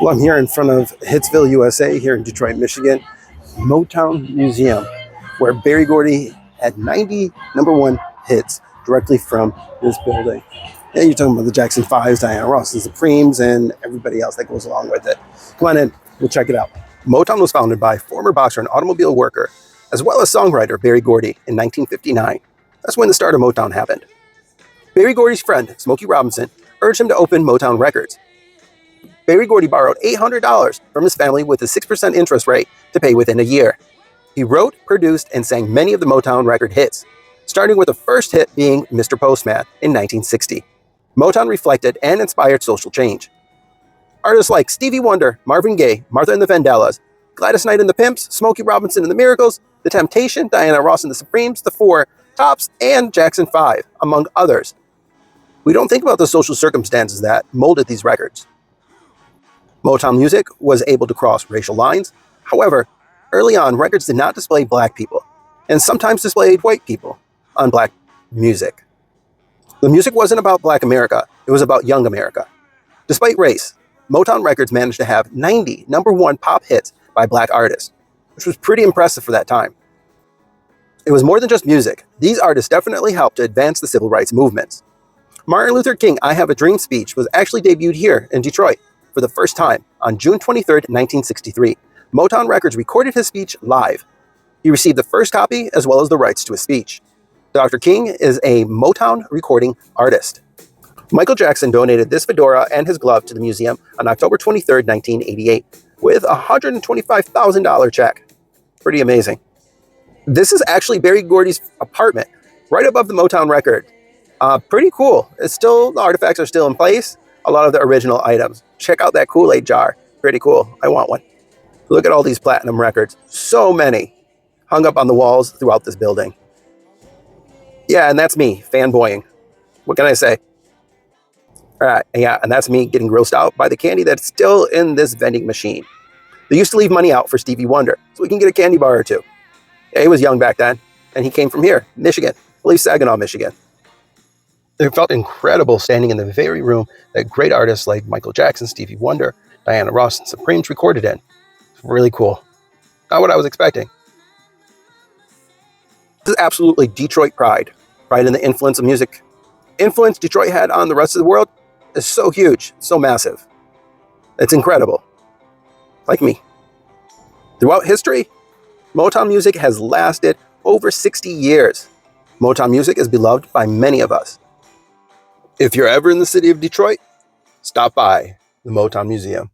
Well, I'm here in front of Hitsville, USA, here in Detroit, Michigan, Motown Museum, where Berry Gordy had 90 #1 hits directly from this building. And you're talking about the Jackson 5s, Diana Ross and Supremes, and everybody else that goes along with it. Come on in, we'll check it out. Motown was founded by former boxer and automobile worker, as well as songwriter Berry Gordy in 1959. That's when the start of Motown happened. Berry Gordy's friend, Smokey Robinson, urged him to open Motown Records. Berry Gordy borrowed $800 from his family with a 6% interest rate to pay within a year. He wrote, produced, and sang many of the Motown record hits, starting with the first hit being Mr. Postman in 1960. Motown reflected and inspired social change. Artists like Stevie Wonder, Marvin Gaye, Martha and the Vandellas, Gladys Knight and the Pimps, Smokey Robinson and the Miracles, The Temptation, Diana Ross and the Supremes, The Four, Tops, and Jackson 5, among others. We don't think about the social circumstances that molded these records. Motown music was able to cross racial lines. However, early on, records did not display black people, and sometimes displayed white people on black music. The music wasn't about Black America, it was about young America. Despite race, Motown Records managed to have 90 #1 pop hits by black artists, which was pretty impressive for that time. It was more than just music. These artists definitely helped to advance the civil rights movements. Martin Luther King "I Have a Dream" speech was actually debuted here in Detroit for the first time on June 23, 1963. Motown Records recorded his speech live. He received the first copy as well as the rights to his speech. Dr. King is a Motown recording artist. Michael Jackson donated this fedora and his glove to the museum on October 23, 1988, with a $125,000 check. Pretty amazing. This is actually Berry Gordy's apartment, right above the Motown record. Pretty cool. The artifacts are still in place. A lot of the original items. Check out that Kool-Aid jar. Pretty cool. I want one. Look at all these platinum records. So many hung up on the walls throughout this building. Yeah, and that's me, fanboying. What can I say? All right, yeah, and that's me getting grossed out by the candy that's still in this vending machine. They used to leave money out for Stevie Wonder, so we can get a candy bar or two. Yeah, he was young back then, and he came from here, Michigan. I believe Saginaw, Michigan. It felt incredible standing in the very room that great artists like Michael Jackson, Stevie Wonder, Diana Ross, and Supremes recorded in. It's really cool. Not what I was expecting. This is absolutely Detroit pride. Pride in the influence of music. Influence Detroit had on the rest of the world is so huge, so massive. It's incredible. Like me. Throughout history, Motown music has lasted over 60 years. Motown music is beloved by many of us. If you're ever in the city of Detroit, stop by the Motown Museum.